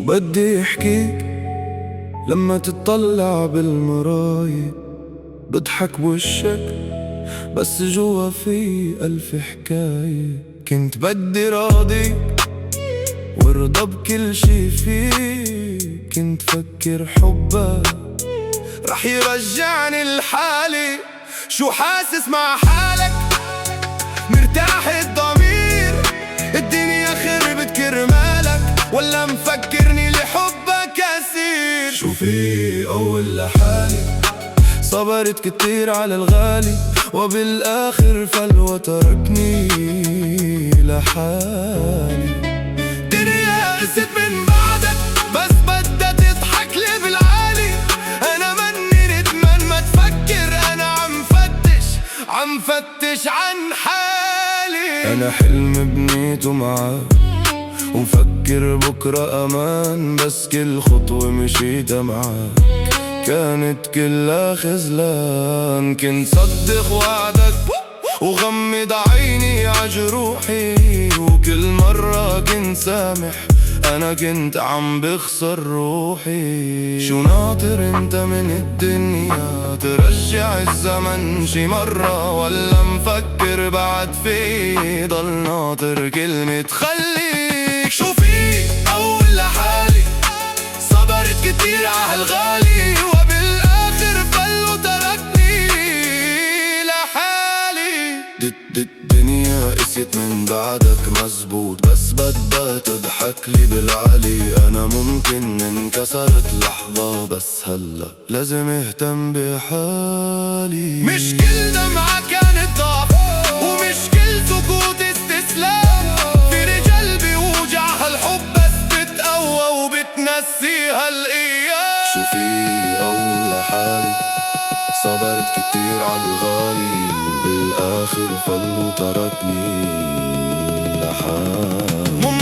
شو بدي احكيك لما تطلع بالمراية بضحك بوشك بس جوا في ألف حكاية. كنت بدي راضيك وارضى بكل شي فيك، كنت فكر حبك رح يرجعني لحالي. شو حاسس مع حالك؟ مرتاح الضمير؟ الدنيا خربت كرمالك ولا مفكرني لحبك أسير؟ شو في أول لحالي صبرت كتير على الغالي وبالآخر فل وتركني لحالي. دنيا قست من بعدك بس بدها تضحك لي بالعالي. أنا مني ندمان ما تفكر، أنا عم فتش عن حالي. أنا حلم بنيته معاك ومفكر بكرة أمان، بس كل خطوة مشيتها معاك كانت كلها خذلان. كنت صدق وعدك وغمض عيني عجروحي، وكل مرة كنت سامح أنا كنت عم بخسر روحي. شو ناطر انت من الدنيا؟ ترجع الزمن شي مرة ولا مفكر بعد في ضل ناطر كلمة خليك؟ شو في أول لحالي صبرت كتير عالغالي وبالآخر فل وتركني لحالي. الدنيا قست من بعدك مزبوط بس بدها تضحك لي بالعالي. أنا ممكن انكسرت لحظة بس هلأ لازم اهتم بحالي. مش كل دمعة كانت ضعف ومش كل سكوت استسلام. في رجال بيوجع هالحب بس بتقوى وبتنسي هالأيام. شو في أول لحالي صبرت كتير عالغالي وبالآخر فل وتركني لحالي.